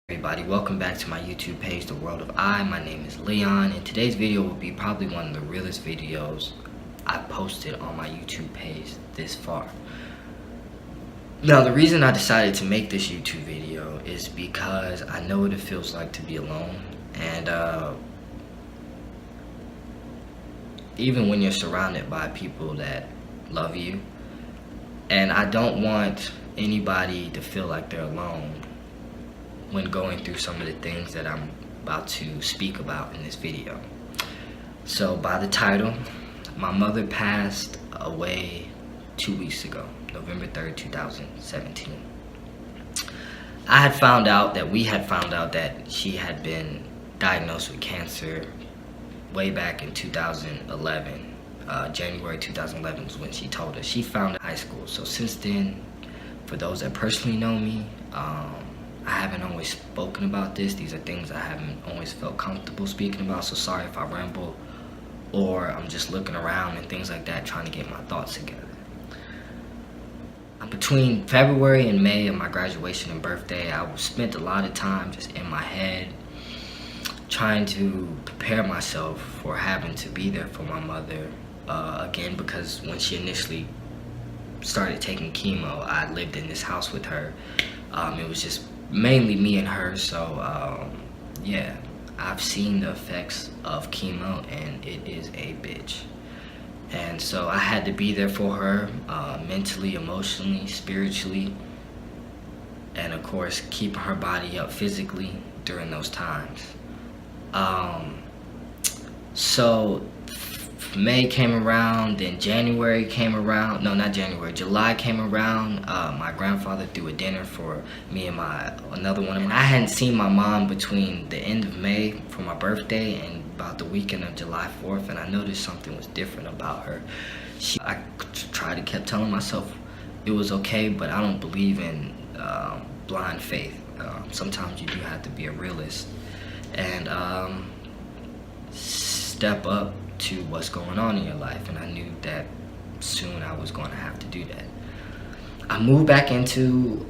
Everybody, welcome back to my YouTube page, The World of I. My name is Leon, and today's video will be probably one of the realest videos I've posted on my YouTube page this far. Now, the reason I decided to make this YouTube video is because I know what it feels like to be alone, and even when you're surrounded by people that love you, and I don't want anybody to feel like they're alone when going through some of the things that I'm about to speak about in this video. So by the title, my mother passed away 2 weeks ago, November 3rd, 2017. We had found out that she had been diagnosed with cancer way back in 2011. January 2011 was when she told us. She found it in high school. So since then, for those that personally know me, I haven't always spoken about this. These are things I haven't always felt comfortable speaking about, so sorry if I ramble or I'm just looking around and things like that, trying to get my thoughts together. Between February and May of my graduation and birthday, I spent a lot of time just in my head trying to prepare myself for having to be there for my mother again, because when she initially started taking chemo, I lived in this house with her. It was just mainly me and her, so yeah, I've seen the effects of chemo and it is a bitch. And so I had to be there for her, mentally, emotionally, spiritually, and of course keeping her body up physically during those times. So May came around, then January came around. No, not January, July came around. My grandfather threw a dinner for me and another one. And I hadn't seen my mom between the end of May for my birthday and about the weekend of July 4th, and I noticed something was different about her. I kept telling myself it was okay, but I don't believe in blind faith. Sometimes you do have to be a realist and step up to what's going on in your life, and I knew that soon I was going to have to do that. I moved back into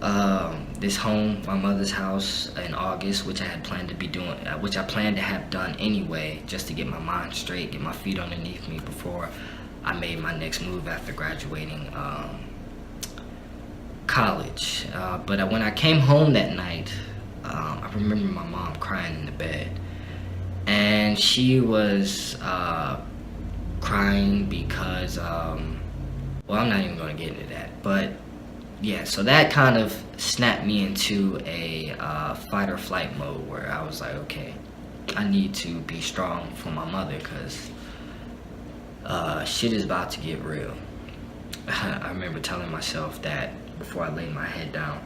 this home, my mother's house, in August, which I had planned to be doing, which I planned to have done anyway, just to get my mind straight, get my feet underneath me before I made my next move after graduating college. But when I came home that night, I remember my mom crying in the bed. And she was crying because, well, I'm not even going to get into that. But yeah, so that kind of snapped me into a fight or flight mode where I was like, okay, I need to be strong for my mother because shit is about to get real. I remember telling myself that before I laid my head down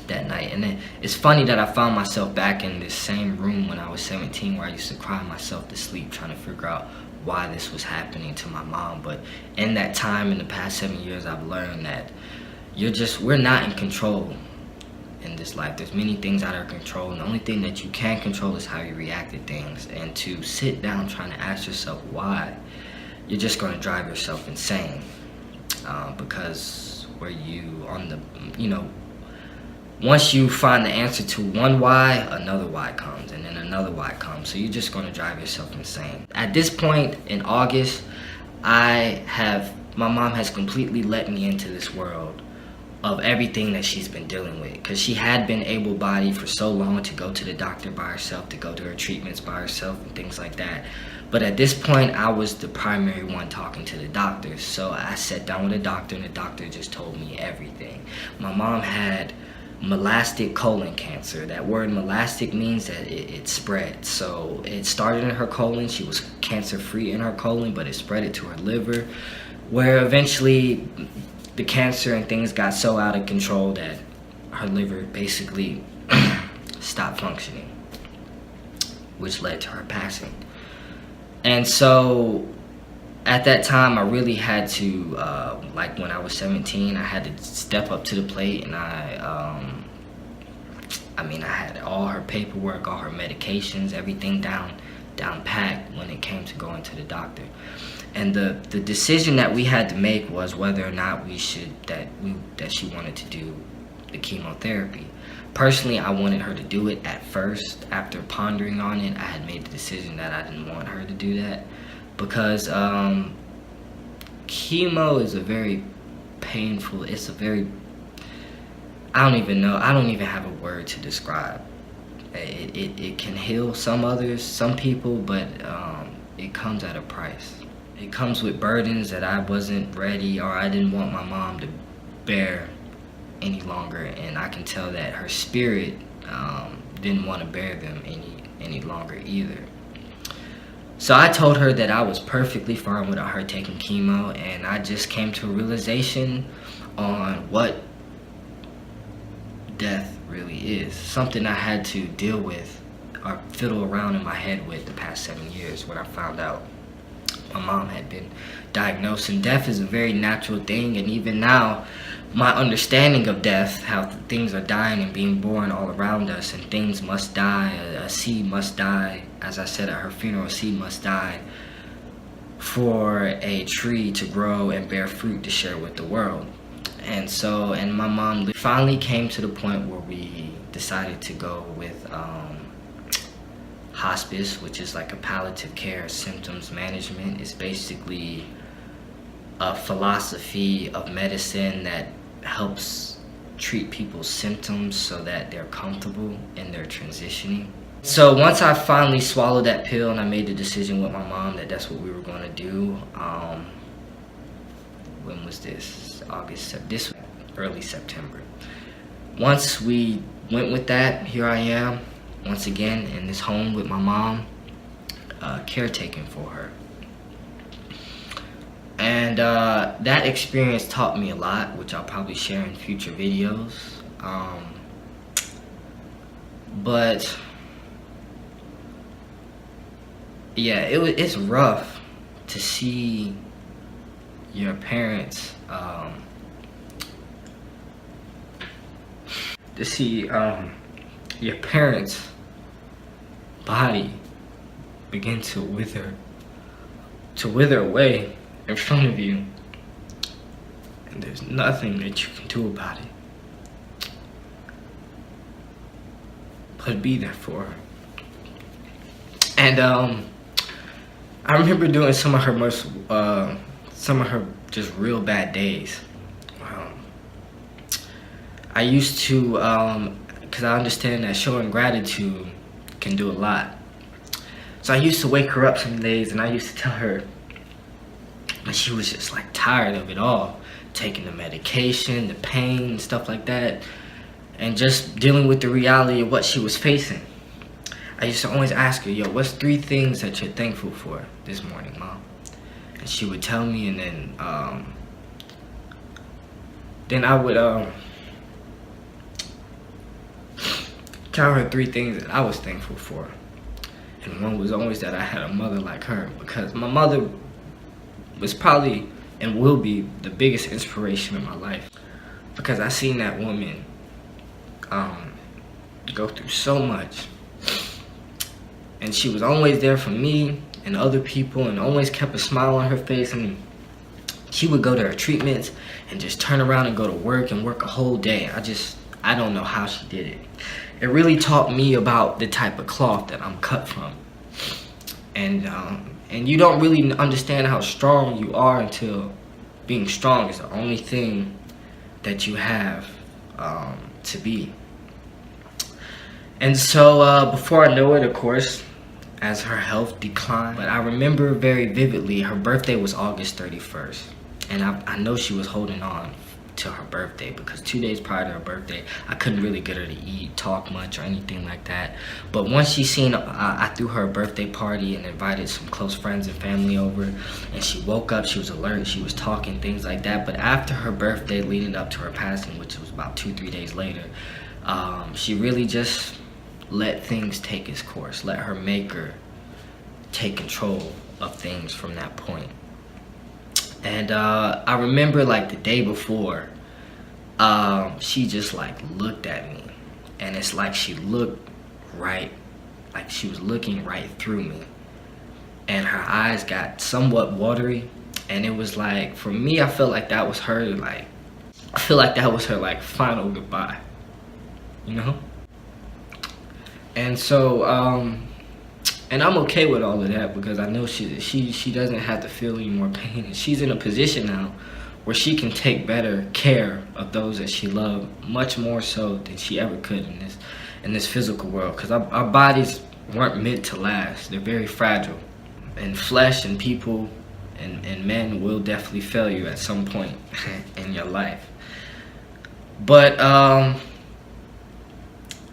that night. And then it's funny that I found myself back in this same room when I was 17, where I used to cry myself to sleep trying to figure out why this was happening to my mom. But in that time, in the past 7 years, I've learned that we're not in control in this life. There's many things out of our control, and the only thing that you can control is how you react to things. And to sit down trying to ask yourself why, you're just going to drive yourself insane, because once you find the answer to one why, another why comes, and then another why comes. So you're just going to drive yourself insane. At this point in August, my mom has completely let me into this world of everything that she's been dealing with, because she had been able-bodied for so long to go to the doctor by herself, to go to her treatments by herself and things like that. But at this point, I was the primary one talking to the doctor. So I sat down with a doctor, and the doctor just told me everything. My mom had melastic colon cancer. That word melastic means that it spread. So it started in her colon. She was cancer-free in her colon, but it spread it to her liver, where eventually the cancer and things got so out of control that her liver basically stopped functioning, which led to her passing. And so at that time, I really had to, like when I was 17, I had to step up to the plate, and I had all her paperwork, all her medications, everything down packed when it came to going to the doctor. And the decision that we had to make was whether or not that she wanted to do the chemotherapy. Personally, I wanted her to do it at first. After pondering on it, I had made the decision that I didn't want her to do that, because chemo is a very painful, it's a very, I don't even know, I don't even have a word to describe. It can heal some people, but it comes at a price. It comes with burdens that I wasn't ready, or I didn't want my mom to bear any longer, and I can tell that her spirit didn't want to bear them any longer either. So I told her that I was perfectly fine without her taking chemo, and I just came to a realization on what death really is. Something I had to deal with or fiddle around in my head with the past 7 years, when I found out my mom had been diagnosed. And death is a very natural thing, and even now my understanding of death, how things are dying and being born all around us, and things must die, a seed must die. As I said at her funeral, a seed must die for a tree to grow and bear fruit to share with the world. And so, and my mom finally came to the point where we decided to go with hospice, which is like a palliative care symptoms management. It's basically a philosophy of medicine that helps treat people's symptoms so that they're comfortable in their transitioning. So once I finally swallowed that pill and I made the decision with my mom that that's what we were going to do, when was this? This was early September. Once we went with that, here I am once again in this home with my mom, caretaking for her. And that experience taught me a lot, which I'll probably share in future videos. But yeah, it's rough to see your parents, your parents' body begin to wither away in front of you, and there's nothing that you can do about it but be there for her. And I remember doing some of her just real bad days. I used to, because I understand that showing gratitude can do a lot. So I used to wake her up some days and I used to tell her that she was just like tired of it all. Taking the medication, the pain, and stuff like that. And just dealing with the reality of what she was facing. I used to always ask her, yo, what's 3 things that you're thankful for this morning, Mom? And she would tell me, and then I would tell her 3 things that I was thankful for. And one was always that I had a mother like her, because my mother was probably and will be the biggest inspiration in my life, because I seen that woman go through so much, and she was always there for me and other people, and always kept a smile on her face. And she would go to her treatments and just turn around and go to work and work a whole day. I don't know how she did it. It really taught me about the type of cloth that I'm cut from. And you don't really understand how strong you are until being strong is the only thing that you have to be. And so before I know it, of course, as her health declined, but I remember very vividly, her birthday was August 31st. And I know she was holding on to her birthday, because 2 days prior to her birthday, I couldn't really get her to eat, talk much, or anything like that. But once she seen, I threw her a birthday party and invited some close friends and family over, and she woke up, she was alert, she was talking, things like that. But after her birthday, leading up to her passing, which was about 2-3 days later, she really just let things take its course, let her maker take control of things from that point. And I remember like the day before, she just like looked at me, and it's like she looked right, like she was looking right through me, and her eyes got somewhat watery, and it was like, for me, I felt like that was her, like, I feel like that was her like final goodbye. you know? And so, and I'm okay with all of that because I know she doesn't have to feel any more pain. And she's in a position now where she can take better care of those that she loves, much more so than she ever could in this physical world. Because our bodies weren't meant to last. They're very fragile. And flesh and people and men will definitely fail you at some point in your life. But,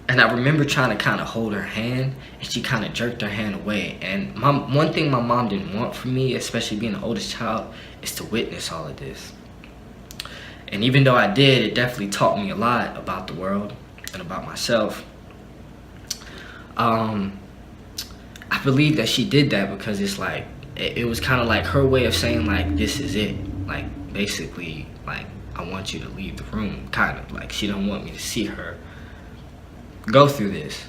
and I remember trying to kind of hold her hand, and she kind of jerked her hand away. And one thing my mom didn't want from me, especially being the oldest child, is to witness all of this. And even though I did, it definitely taught me a lot about the world and about myself. I believe that she did that because it's like, it was kind of like her way of saying like, this is it. Like, basically, like, I want you to leave the room, kind of. Like, she don't want me to see her go through this,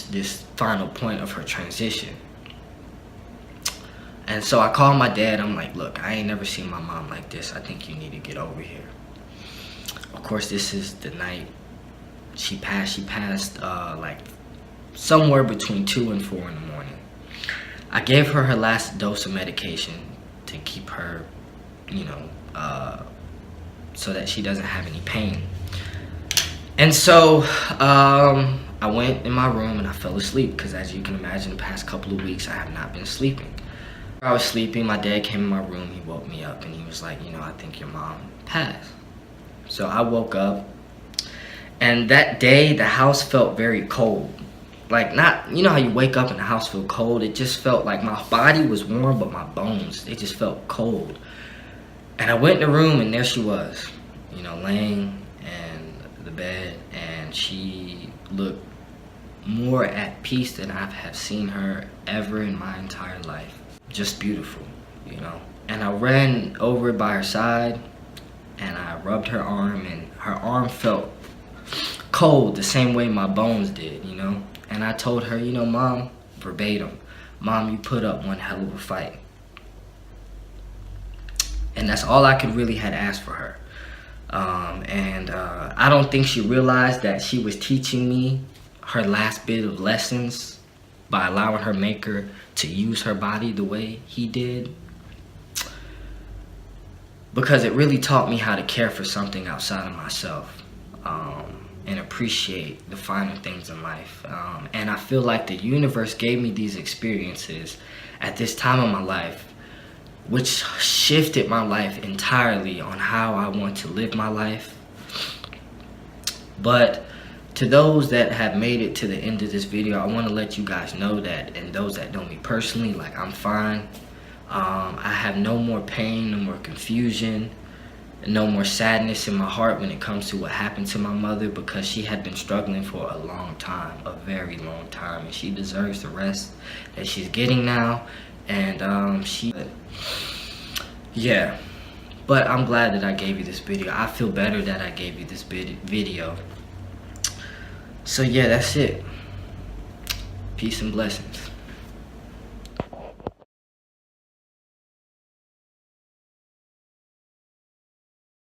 this final point of her transition. And so I called my dad. I'm like, look, I ain't never seen my mom like this. I think you need to get over here. Of course, this is the night she passed. She passed like somewhere between 2 and 4 in the morning. I gave her her last dose of medication to keep her, you know, so that she doesn't have any pain. And so I went in my room and I fell asleep because, as you can imagine, the past couple of weeks I have not been sleeping. I was sleeping, my dad came in my room, he woke me up and he was like, you know, I think your mom passed. So I woke up, and that day the house felt very cold. Like, not, you know how you wake up and the house feel cold? It just felt like my body was warm, but my bones, they just felt cold. And I went in the room and there she was, you know, laying in the bed, and she looked more at peace than I have seen her ever in my entire life. Just beautiful, you know. And I ran over by her side and I rubbed her arm, and her arm felt cold the same way my bones did, you know. And I told her, you know, Mom, verbatim, Mom, you put up one hell of a fight. And that's all I could really had asked for her. I don't think she realized that she was teaching me her last bit of lessons by allowing her maker to use her body the way he did. Because it really taught me how to care for something outside of myself, and appreciate the finer things in life. And I feel like the universe gave me these experiences at this time of my life, which shifted my life entirely on how I want to live my life. But to those that have made it to the end of this video, I want to let you guys know that, and those that know me personally, like, I'm fine. I have no more pain, no more confusion, no more sadness in my heart when it comes to what happened to my mother, because she had been struggling for a long time, a very long time, and she deserves the rest that she's getting now. And yeah, but I'm glad that I gave you this video. I feel better that I gave you this video. So yeah, that's it. Peace and blessings.